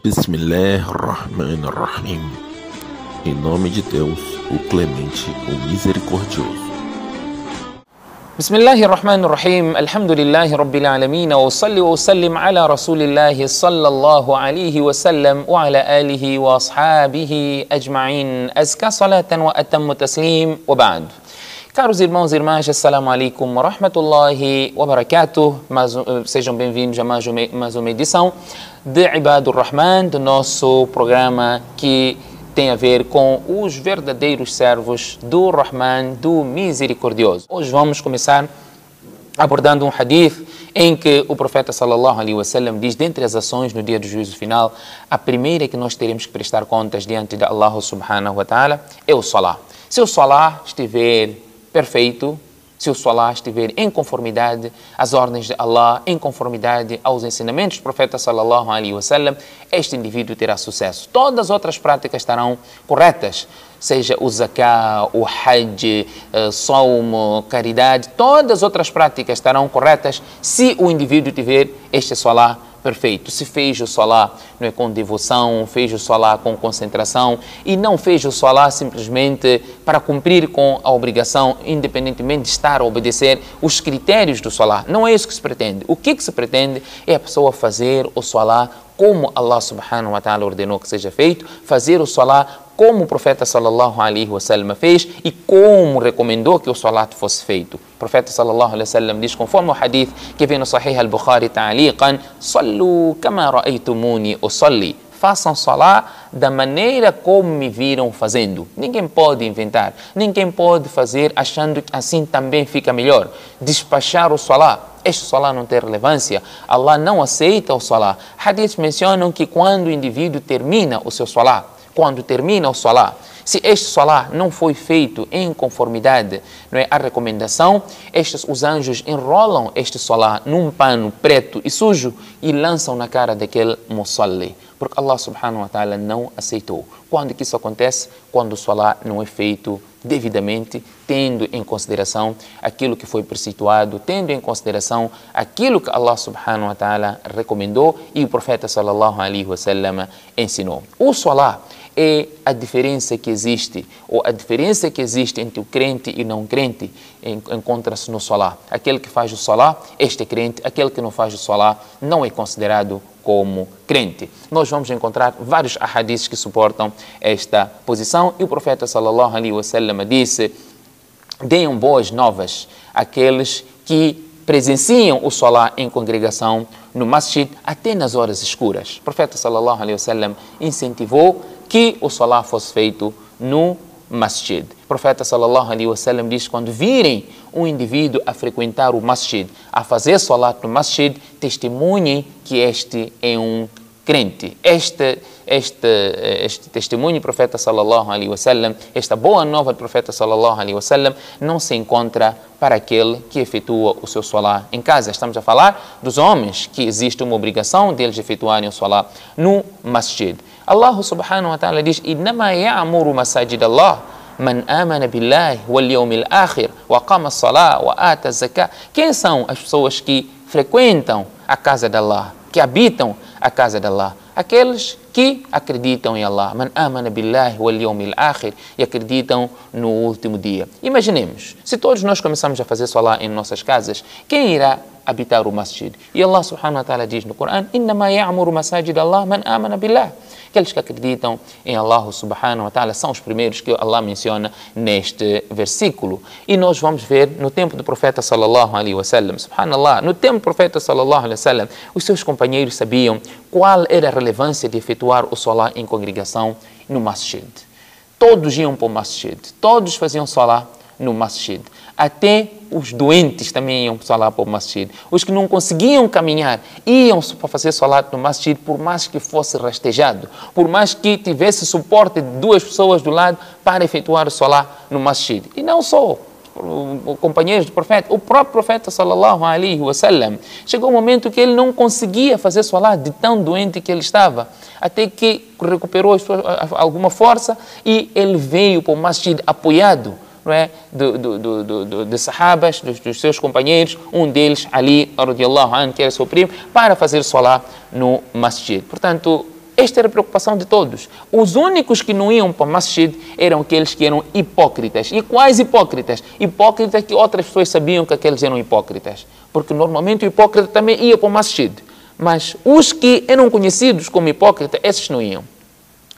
Bismillahirrahmanirrahim. Em nome de Deus, o Clemente, o Misericordioso. Bismillahirrahmanirrahim. Alhamdulillahi Rabbil Alamin. Wa salli wa sallim ala Rasulillahi sallallahu alayhi wa sallam wa ala alihi wa ashabihi ajma'in. Azka salatan wa atammu taslim wa ba'd. Caros irmãos e irmãs, assalamu alaikum wa rahmatullahi wa barakatuh. Sejam bem-vindos a mais uma edição de Ibadur Rahman, do nosso programa que tem a ver com os verdadeiros servos do Rahman, do Misericordioso. Hoje vamos começar abordando um hadith em que o profeta sallallahu alaihi wasallam diz, dentre as ações no dia do juízo final, a primeira que nós teremos que prestar contas diante de Allah subhanahu wa ta'ala é o salah. Se o salah estiver perfeito, se o salah estiver em conformidade às ordens de Allah, em conformidade aos ensinamentos do profeta sallallahu alaihi wasallam, este indivíduo terá sucesso. Todas as outras práticas estarão corretas, seja o zakah, o hajj, saum, caridade, todas as outras práticas estarão corretas se o indivíduo tiver este salah perfeito. Se fez o salah não é, com devoção, fez o salah com concentração e não fez o salah simplesmente para cumprir com a obrigação, independentemente de estar a obedecer os critérios do salah. Não é isso que se pretende. O que se pretende é a pessoa fazer o salah como Allah subhanahu wa ta'ala ordenou que seja feito, fazer o salah como o profeta sallallahu alaihi wasallam fez e como recomendou que o salat fosse feito. O profeta sallallahu alaihi wasallam diz, conforme o hadith que vem no Sahih al-Bukhari ta'aliqan, sallu kama ra'aytumuni usalli. Façam salat da maneira como me viram fazendo. Ninguém pode inventar, ninguém pode fazer achando que assim também fica melhor. Despachar o salat. Este salah não tem relevância, Allah não aceita o salah. Hadiths mencionam que quando o indivíduo termina o seu salah, se este salah não foi feito em conformidade, não é, à recomendação, os anjos enrolam este salah num pano preto e sujo e lançam na cara daquele musalli, porque Allah subhanahu wa ta'ala não aceitou. Quando que isso acontece? Quando o salah não é feito devidamente, tendo em consideração aquilo que foi precituado, tendo em consideração aquilo que Allah subhanahu wa ta'ala recomendou e o profeta sallallahu alaihi wasallam ensinou. O salah é a diferença que existe, ou a diferença que existe entre o crente e o não crente encontra-se no salah. Aquele que faz o salah, este é crente, aquele que não faz o salah não é considerado como crente. Nós vamos encontrar vários ahadiths que suportam esta posição e o profeta sallallahu alaihi wasallam disse: deem boas novas àqueles que presenciam o salah em congregação no masjid até nas horas escuras. O profeta sallallahu alaihi wasallam incentivou que o salah fosse feito no masjid. O profeta sallallahu alaihi wasallam diz: quando virem um indivíduo a frequentar o masjid, a fazer salat no masjid, testemunhem que este é um crente. Este testemunho do profeta sallallahu alaihi wasallam, esta boa nova do profeta sallallahu alaihi wasallam, não se encontra para aquele que efetua o seu salah em casa. Estamos a falar dos homens, que existe uma obrigação deles efetuarem o salah no masjid. Allah subhanahu wa ta'ala diz: innama ya'muru masajid Allah man amana billahi wal yawmil akhir wa qama as-salah wa ata az-zakah. Quem são as pessoas que frequentam a casa de Allah, que habitam a casa de Allah? Aqueles que acreditam em Allah, man amana billahi wal yawmil akhir, e acreditam no último dia. Imaginemos, se todos nós começamos a fazer salah em nossas casas, quem irá habitar o masjid? E Allah subhanahu wa ta'ala diz no Corão: innama ya'muru masajid Allah man amana billah. Aqueles que acreditam em Allah subhanahu wa ta'ala são os primeiros que Allah menciona neste versículo. E nós vamos ver no tempo do profeta sallallahu alaihi wasallam, subhanallah, no tempo do profeta sallallahu alaihi wasallam, os seus companheiros sabiam qual era a relevância de efetuar o salah em congregação no masjid. Todos iam para o masjid, todos faziam salah no masjid. Até os doentes também iam salat para o masjid. Os que não conseguiam caminhar iam para fazer salat no masjid, por mais que fosse rastejado, por mais que tivesse suporte de duas pessoas do lado para efetuar o salat no masjid. E não só companheiros do profeta, o próprio profeta sallallahu alaihi wasallam, chegou um momento que ele não conseguia fazer salat de tão doente que ele estava, até que recuperou alguma força e ele veio para o masjid apoiado, não é, de sahabas, dos seus companheiros, um deles, Ali, radiallahu anhu, que era seu primo, para fazer salat no masjid. Portanto, Esta era a preocupação de todos. Os únicos que não iam para o masjid eram aqueles que eram hipócritas. E quais hipócritas? Hipócritas que outras pessoas sabiam que aqueles eram hipócritas. Porque normalmente o hipócrita também ia para o masjid. Mas os que eram conhecidos como hipócritas, esses não iam.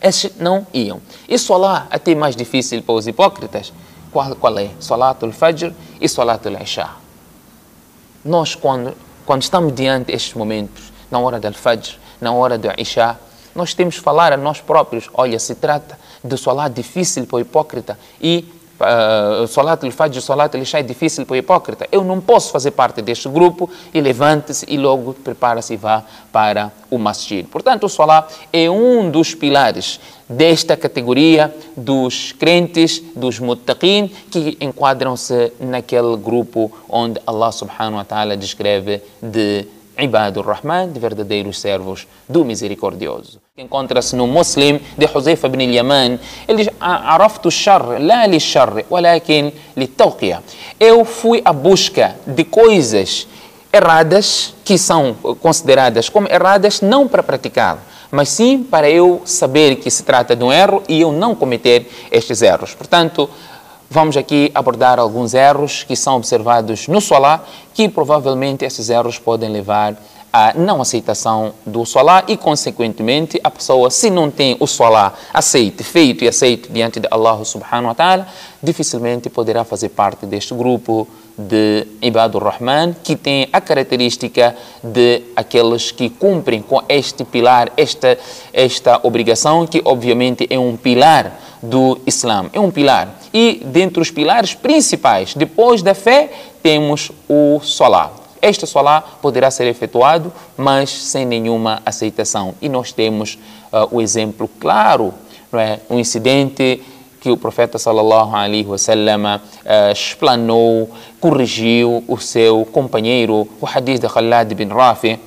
Esses não iam. E Salah, até mais difícil para os hipócritas, qual é? Salatul Fajr e Salatul Isha. Nós, quando estamos diante destes momentos, na hora do Fajr, na hora do Isha, nós temos que falar a nós próprios, olha, se trata de Salah difícil para o hipócrita e Salatul Fajr, Salatul Isha é difícil para o hipócrita. Eu não posso fazer parte deste grupo, e levante-se e logo prepara-se e vá para o masjid. Portanto, o Salah é um dos pilares desta categoria dos crentes, dos muttaqin, que enquadram-se naquele grupo onde Allah subhanahu wa ta'ala descreve de Ibadur Rahman, de verdadeiros servos do Misericordioso. Encontra-se no Muslim de Huzaifa ibn al-Yaman. Ele diz: "Araftu ash-sharr la lish-sharr, walakin lit-tawqiya." Eu fui à busca de coisas erradas que são consideradas como erradas não para praticar, mas sim para eu saber que se trata de um erro e eu não cometer estes erros. Portanto, vamos aqui abordar alguns erros que são observados no Salah, que provavelmente esses erros podem levar à não aceitação do Salah e, consequentemente, a pessoa, se não tem o Salah feito e aceito diante de Allah subhanahu wa ta'ala, dificilmente poderá fazer parte deste grupo de Ibadur Rahman, que tem a característica de aqueles que cumprem com este pilar, esta obrigação, que obviamente é um pilar do Islã, é um pilar. E dentre os pilares principais, depois da fé, temos o Salah. Este Salah poderá ser efetuado, mas sem nenhuma aceitação. E nós temos o exemplo claro, não é? Um incidente que o profeta sallallahu alaihi wasallam explanou, corrigiu o seu companheiro, o hadith de Khalad bin Rafi,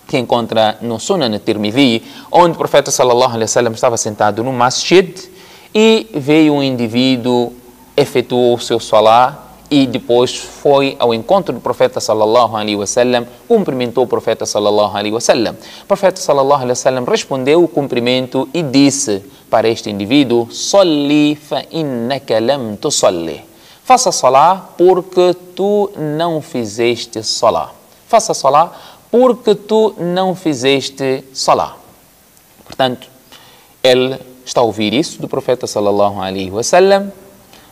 que encontra no Sunan Tirmidhi, onde o profeta sallallahu alaihi wasallam estava sentado no masjid e veio um indivíduo, efetuou o seu Salah e depois foi ao encontro do profeta sallallahu alaihi wasallam, cumprimentou o profeta sallallahu alaihi wasallam. O profeta sallallahu alaihi wasallam respondeu o cumprimento e disse para este indivíduo: "Salli fa innaka lam tusalli." Faça Salah porque tu não fizeste Salah. Faça Salah porque tu não fizeste Salah. Portanto, ele está a ouvir isso do profeta sallallahu alaihi wasallam,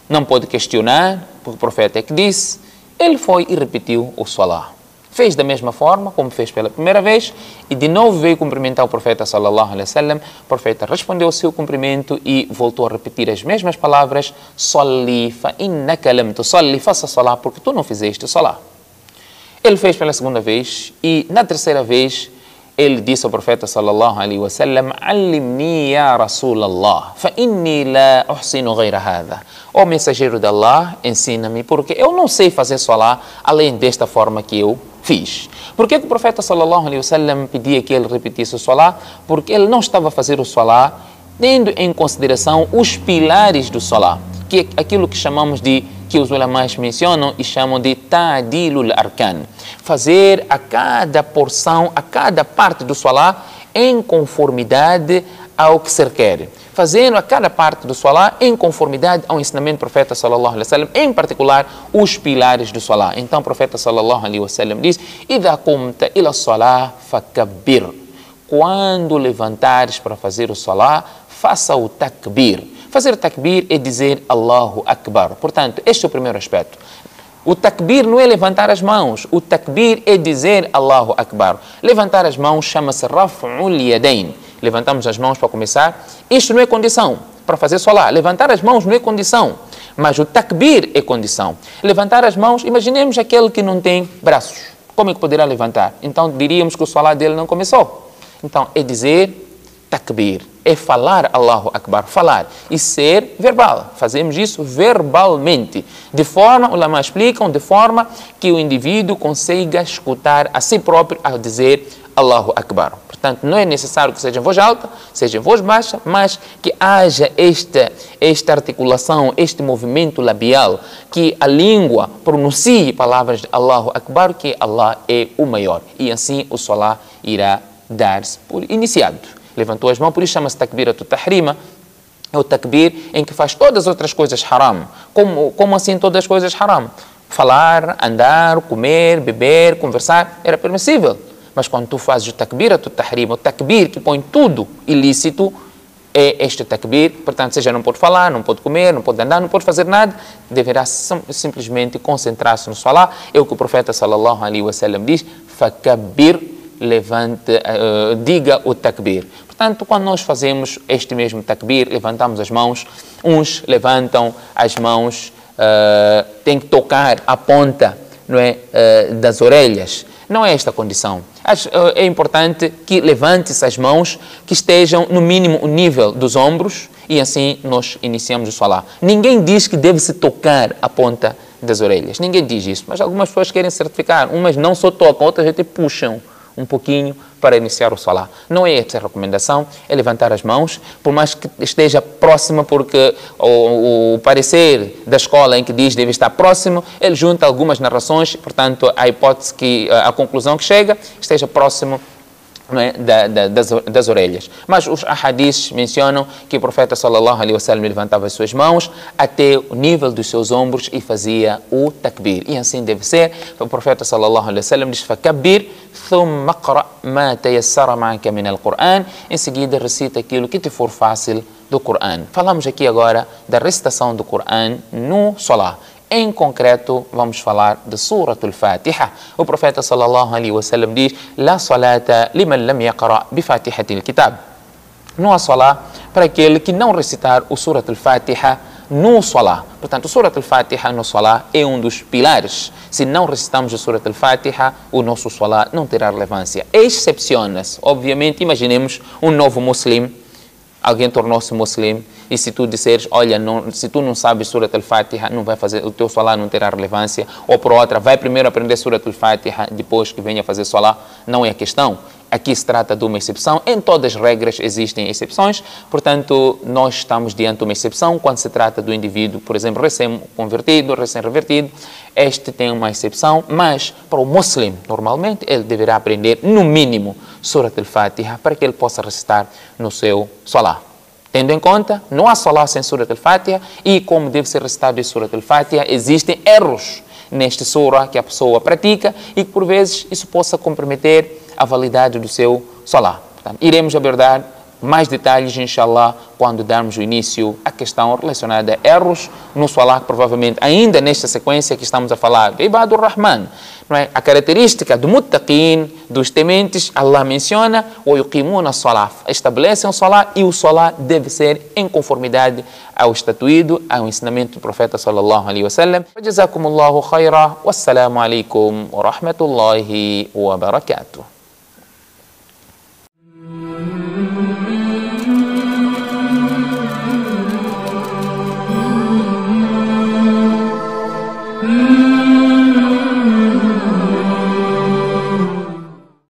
não pode questionar, porque o profeta é que disse. Ele foi e repetiu o Salah. Fez da mesma forma como fez pela primeira vez e de novo veio cumprimentar o profeta sallallahu alaihi wasallam. O profeta respondeu ao seu cumprimento e voltou a repetir as mesmas palavras: "Salli fa innaka lam tusalli." Faça Salah porque tu não fizeste Salah. Ele fez pela segunda vez e na terceira vez ele disse ao profeta sallallahu alaihi wasallam: "Allimni ya Rasulallah, fa inni la uhsinu ghayra hadha." Ó mensageiro de Allah, ensina-me, porque eu não sei fazer Salah além desta forma que eu fiz. Por que o profeta sallallahu alaihi wasallam pedia que ele repetisse o Salah? Porque ele não estava a fazer o Salah tendo em consideração os pilares do Salah, que é aquilo que chamamos de, que os ulamás mencionam e chamam de ta'dilul arkan. Fazer a cada porção, a cada parte do Salah em conformidade ao que se requer. Fazendo a cada parte do Salah em conformidade ao ensinamento do profeta sallallahu alaihi wasallam, em particular os pilares do Salah. Então o profeta sallallahu alaihi wasallam diz: "Idha qumta ila salah fakabbir." Quando levantares para fazer o Salah, faça o takbir. Fazer takbir é dizer Allahu Akbar. Portanto, este é o primeiro aspecto. O takbir não é levantar as mãos. O takbir é dizer Allahu Akbar. Levantar as mãos chama-se raf'ul yadayn. Levantamos as mãos para começar. Isto não é condição para fazer Salah. Levantar as mãos não é condição, mas o takbir é condição. Levantar as mãos, imaginemos aquele que não tem braços. Como é que poderá levantar? Então diríamos que o Salah dele não começou. Então é dizer takbir, é falar Allahu Akbar, falar e ser verbal. Fazemos isso verbalmente, de forma, ulama explicam, de forma que o indivíduo consiga escutar a si próprio a dizer Allahu Akbar. Portanto, não é necessário que seja em voz alta, seja em voz baixa, mas que haja esta articulação, este movimento labial, que a língua pronuncie palavras de Allahu Akbar, que Allah é o maior. E assim o Salah irá dar-se por iniciado. levantou as mãos, por isso chama-se takbirat tahrima. É o takbir em que faz todas as outras coisas haram. Como assim todas as coisas haram? Falar, andar, comer, beber, conversar, era permissível. Mas quando tu fazes o takbirat tahrima, o takbir que põe tudo ilícito, é este takbir, portanto, seja não pode falar, não pode comer, não pode andar, não pode fazer nada, deverá simplesmente concentrar-se no salah. É o que o profeta sallallahu alaihi wasallam diz, fakabbir, levante, diga o takbir. Portanto, quando nós fazemos este mesmo takbir, levantamos as mãos, uns levantam as mãos, tem que tocar a ponta, não é, das orelhas. Não é esta a condição. É importante que levante-se as mãos, que estejam no mínimo o nível dos ombros, e assim nós iniciamos o salah. Ninguém diz que deve-se tocar a ponta das orelhas. Ninguém diz isso, mas algumas pessoas querem certificar. Umas não só tocam, outras até puxam um pouquinho para iniciar o salah. Não é essa a recomendação, é levantar as mãos, por mais que esteja próxima, porque o parecer da escola em que diz deve estar próximo, ele junta algumas narrações, portanto, a hipótese que, a conclusão que chega, esteja próximo, não é, das orelhas. Mas os ahadiths mencionam que o profeta sallallahu alaihi wasallam levantava as suas mãos até o nível dos seus ombros e fazia o takbir. E assim deve ser. O profeta sallallahu alaihi wasallam diz: "Fakabbir, thumma qra ma tayassara ma'aka min al-Qur'an." Em seguida recita aquilo que te for fácil do Qur'an. Falamos aqui agora da recitação do Qur'an no salah. Em concreto, vamos falar de Surat al-Fatiha. O profeta sallallahu alaihi wasallam diz: "La salata liman lam yaqra bi Fatihati al-Kitab." Não há salah para aquele que não recitar o Surat al-Fatiha no salah. Portanto, o Surat al-Fatiha no salah é um dos pilares. Se não recitamos o Surat al-Fatiha, o nosso salah não terá relevância. Excepciona-se, obviamente, imaginemos um novo muslim, alguém tornou-se muslim, e se tu disseres, olha, se tu não sabes Surat al-Fatiha, não vai fazer, o teu salah não terá relevância, ou por outra, vai primeiro aprender Surat al-Fatiha, depois que venha fazer salah, não é a questão. Aqui se trata de uma exceção, em todas as regras existem exceções, portanto, nós estamos diante de uma exceção quando se trata do indivíduo, por exemplo, recém-convertido, recém-revertido, este tem uma exceção, mas para o muslim, normalmente, ele deverá aprender, no mínimo, Surat al-Fatiha, para que ele possa recitar no seu salah. Tendo em conta, não há salah sem Surat al-Fatiha, e como deve ser recitado em Surat al-Fatiha, existem erros neste surah que a pessoa pratica e que por vezes isso possa comprometer a validade do seu salah. Portanto, iremos abordar mais detalhes, inshallah, quando darmos o início à questão relacionada a erros no salah, provavelmente ainda nesta sequência que estamos a falar de Ibadur Rahman. Não é? A característica do muttaqin, dos tementes, Allah menciona, o yuqimuna salah, estabelecem o salah, e o salah deve ser em conformidade ao estatuído, ao ensinamento do profeta sallallahu alaihi wasallam. Jazakumullahu khaira, wassalamu alaikum wa rahmatullahi wa barakatuh.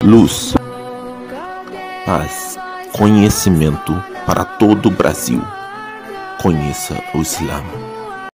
Luz, paz, conhecimento para todo o Brasil. Conheça o Islã.